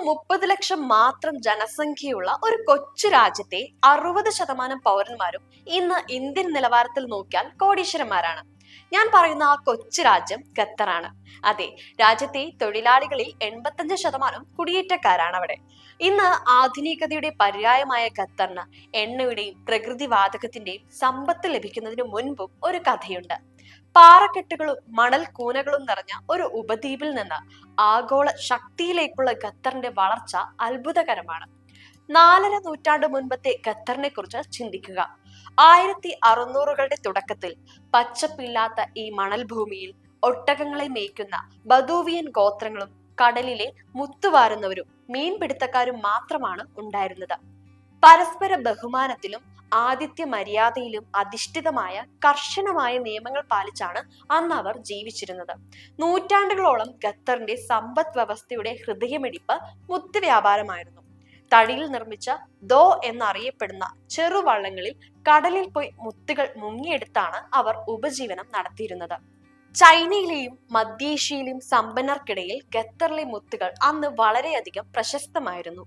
30 ലക്ഷം മാത്രം ജനസംഖ്യയുള്ള ഒരു കൊച്ചു രാജ്യത്തെ 60% പൗരന്മാരും ഇന്ന് ഇന്ത്യൻ നിലവാരത്തിൽ നോക്കിയാൽ കോടീശ്വരന്മാരാണ്. ഞാൻ പറയുന്ന ആ കൊച്ചു രാജ്യം ഖത്തറാണ്. അതെ, രാജ്യത്തെ തൊഴിലാളികളിൽ 85% കുടിയേറ്റക്കാരാണ് അവിടെ. ഇന്ന് ആധുനികതയുടെ പര്യായമായ ഖത്തറിന് എണ്ണയുടെയും പ്രകൃതിവാതകത്തിന്റെയും സമ്പത്ത് ലഭിക്കുന്നതിന് മുൻപും ഒരു കഥയുണ്ട്. പാറക്കെട്ടുകളും മണൽ കൂനകളും നിറഞ്ഞ ഒരു ഉപദ്വീപിൽ നിന്ന് ആഗോള ശക്തിയിലേക്കുള്ള ഖത്തറിന്റെ വളർച്ച അത്ഭുതകരമാണ്. 4.5 നൂറ്റാണ്ട് മുൻപത്തെ ഖത്തറിനെ കുറിച്ച് ചിന്തിക്കുക. 1600കളുടെ തുടക്കത്തിൽ പച്ചപ്പില്ലാത്ത ഈ മണൽ ഭൂമിയിൽ ഒട്ടകങ്ങളെ മേയ്ക്കുന്ന ബദൂവിയൻ ഗോത്രങ്ങളും കടലിലെ മുത്തുവാരുന്നവരും മീൻപിടുത്തക്കാരും മാത്രമാണ് ഉണ്ടായിരുന്നത്. പരസ്പര ബഹുമാനത്തിലും ആതിഥ്യ മര്യാദയിലും അധിഷ്ഠിതമായ കർശനമായ നിയമങ്ങൾ പാലിച്ചാണ് അന്ന് അവർ ജീവിച്ചിരുന്നത്. നൂറ്റാണ്ടുകളോളം ഖത്തറിന്റെ സമ്പദ് വ്യവസ്ഥയുടെ ഹൃദയമിടിപ്പ് മുത്ത് വ്യാപാരമായിരുന്നു. തടിയിൽ നിർമ്മിച്ച ദോ എന്നറിയപ്പെടുന്ന ചെറുവള്ളങ്ങളിൽ കടലിൽ പോയി മുത്തുകൾ മുങ്ങിയെടുത്താണ് അവർ ഉപജീവനം നടത്തിയിരുന്നത്. ചൈനയിലെയും മധ്യേഷ്യയിലെയും സമ്പന്നർക്കിടയിൽ ഖത്തറിലെ മുത്തുകൾ അന്ന് വളരെയധികം പ്രശസ്തമായിരുന്നു.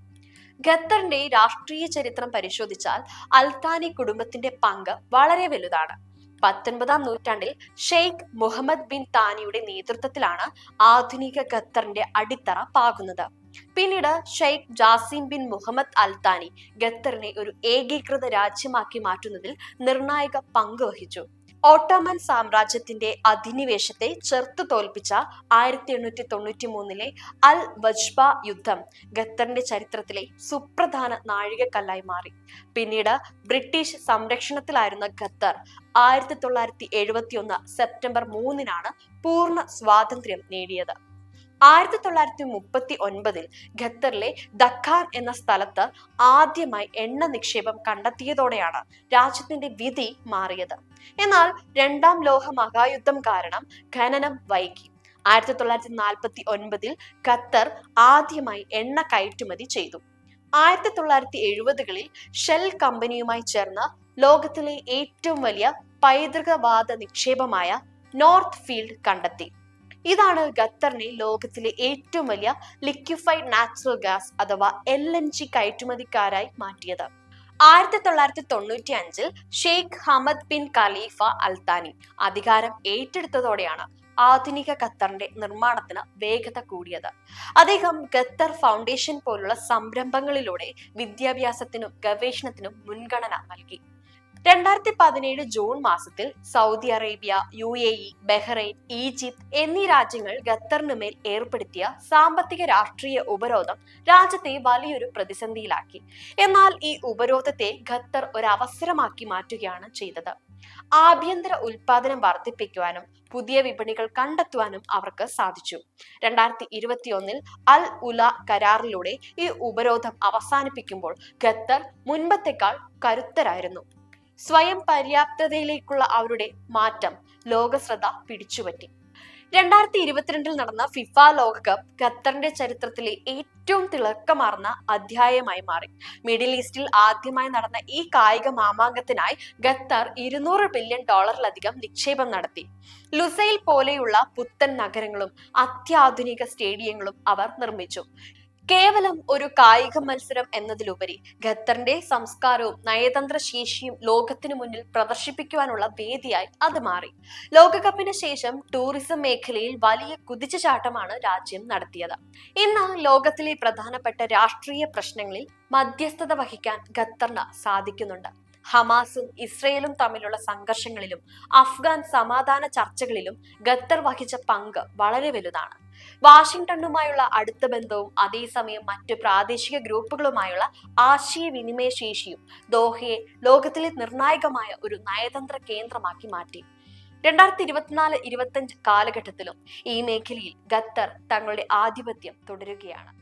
ഖത്തറിന്റെ രാഷ്ട്രീയ ചരിത്രം പരിശോധിച്ചാൽ അൽത്താനി കുടുംബത്തിന്റെ പങ്ക് വളരെ വലുതാണ്. 19-ാം നൂറ്റാണ്ടിൽ ഷെയ്ഖ് മുഹമ്മദ് ബിൻ താനിയുടെ നേതൃത്വത്തിലാണ് ആധുനിക ഖത്തറിന്റെ അടിത്തറ പാകുന്നത്. പിന്നീട് ഷെയ്ഖ് ജാസിം ബിൻ മുഹമ്മദ് അൽത്താനി ഖത്തറിനെ ഒരു ഏകീകൃത രാജ്യമാക്കി മാറ്റുന്നതിൽ നിർണായക പങ്ക് വഹിച്ചു. ഓട്ടോമൻ സാമ്രാജ്യത്തിന്റെ അധിനിവേശത്തെ ചെറുത്തു തോൽപ്പിച്ച 1893-ലെ അൽ വജ്ബ യുദ്ധം ഖത്തറിന്റെ ചരിത്രത്തിലെ സുപ്രധാന നാഴികക്കല്ലായി മാറി. പിന്നീട് ബ്രിട്ടീഷ് സംരക്ഷണത്തിലായിരുന്ന ഖത്തർ 1971 സെപ്റ്റംബർ 3-നാണ് പൂർണ്ണ സ്വാതന്ത്ര്യം നേടിയത്. 1939-ൽ ഖത്തറിലെ ദഖാൻ എന്ന സ്ഥലത്ത് ആദ്യമായി എണ്ണ നിക്ഷേപം കണ്ടെത്തിയതോടെയാണ് രാജ്യത്തിന്റെ വിധി മാറിയത്. എന്നാൽ രണ്ടാം ലോക മഹായുദ്ധം കാരണം ഖനനം വൈകി. 1949-ൽ ഖത്തർ ആദ്യമായി എണ്ണ കയറ്റുമതി ചെയ്തു. 1970-കളിൽ ഷെൽ കമ്പനിയുമായി ചേർന്ന് ലോകത്തിലെ ഏറ്റവും വലിയ പൈതൃകവാദ നിക്ഷേപമായ നോർത്ത് ഫീൽഡ് കണ്ടെത്തി. ഇതാണ് ഖത്തറിനെ ലോകത്തിലെ ഏറ്റവും വലിയ ലിക്വിഫൈഡ് നാച്ചുറൽ ഗ്യാസ് അഥവാ LNG കയറ്റുമതിക്കാരായി മാറ്റിയത്. 1995-ൽ Sheikh Hamad bin Khalifa Al Thani അധികാരം ഏറ്റെടുത്തതോടെയാണ് ആധുനിക ഖത്തറിന്റെ നിർമ്മാണത്തിന് വേഗത കൂടിയത്. അദ്ദേഹം ഖത്തർ ഫൗണ്ടേഷൻ പോലുള്ള സംരംഭങ്ങളിലൂടെ വിദ്യാഭ്യാസത്തിനും ഗവേഷണത്തിനും മുൻഗണന നൽകി. 2017 ജൂൺ മാസത്തിൽ Saudi Arabia, UAE, Bahrain, Egypt എന്നീ രാജ്യങ്ങൾ ഖത്തറിന് മേൽ ഏർപ്പെടുത്തിയ സാമ്പത്തിക രാഷ്ട്രീയ ഉപരോധം രാജ്യത്തെ വലിയൊരു പ്രതിസന്ധിയിലാക്കി. എന്നാൽ ഈ ഉപരോധത്തെ ഖത്തർ ഒരു അവസരമാക്കി മാറ്റുകയാണ് ചെയ്തത്. ആഭ്യന്തര ഉൽപാദനം വർദ്ധിപ്പിക്കുവാനും പുതിയ വിപണികൾ കണ്ടെത്തുവാനും അവർക്ക് സാധിച്ചു. 2021-ൽ അൽ ഉല കരാറിലൂടെ ഈ ഉപരോധം അവസാനിപ്പിക്കുമ്പോൾ ഖത്തർ മുൻപത്തെക്കാൾ കരുത്തരായിരുന്നു. സ്വയം പര്യാപ്തതയിലേക്കുള്ള അവരുടെ മാറ്റം ലോക ശ്രദ്ധ പിടിച്ചുപറ്റി. 2022-ൽ നടന്ന ഫിഫ ലോകകപ്പ് ഖത്തറിന്റെ ചരിത്രത്തിലെ ഏറ്റവും തിളക്കമാർന്ന അധ്യായമായി മാറി. മിഡിൽ ഈസ്റ്റിൽ ആദ്യമായി നടന്ന ഈ കായിക മാമാങ്കത്തിനായി ഖത്തർ $200 ബില്യൺ നിക്ഷേപം നടത്തി. ലുസൈൽ പോലെയുള്ള പുത്തൻ നഗരങ്ങളും അത്യാധുനിക സ്റ്റേഡിയങ്ങളും അവർ നിർമ്മിച്ചു. കേവലം ഒരു കായിക മത്സരം എന്നതിലുപരി ഖത്തറിന്റെ സംസ്കാരവും നയതന്ത്ര ശേഷിയും ലോകത്തിനു മുന്നിൽ പ്രദർശിപ്പിക്കുവാനുള്ള വേദിയായി അത് മാറി. ലോകകപ്പിന് ശേഷം ടൂറിസം മേഖലയിൽ വലിയ കുതിച്ചുചാട്ടമാണ് രാജ്യം നടത്തിയത്. ഇന്ന് ലോകത്തിലെ പ്രധാനപ്പെട്ട രാഷ്ട്രീയ പ്രശ്നങ്ങളിൽ മധ്യസ്ഥത വഹിക്കാൻ ഖത്തറിന് സാധിക്കുന്നുണ്ട്. ഹമാസും ഇസ്രയേലും തമ്മിലുള്ള സംഘർഷങ്ങളിലും അഫ്ഗാൻ സമാധാന ചർച്ചകളിലും ഖത്തർ വഹിച്ച പങ്ക് വളരെ വലുതാണ്. വാഷിംഗ്ടണുമായുള്ള അടുത്ത ബന്ധവും അതേസമയം മറ്റു പ്രാദേശിക ഗ്രൂപ്പുകളുമായുള്ള ആശയവിനിമയ ശേഷിയും ദോഹയെ ലോകത്തിലെ നിർണായകമായ ഒരു നയതന്ത്ര കേന്ദ്രമാക്കി മാറ്റി. 2024-25 കാലഘട്ടത്തിലും ഈ മേഖലയിൽ ഖത്തർ തങ്ങളുടെ ആധിപത്യം തുടരുകയാണ്.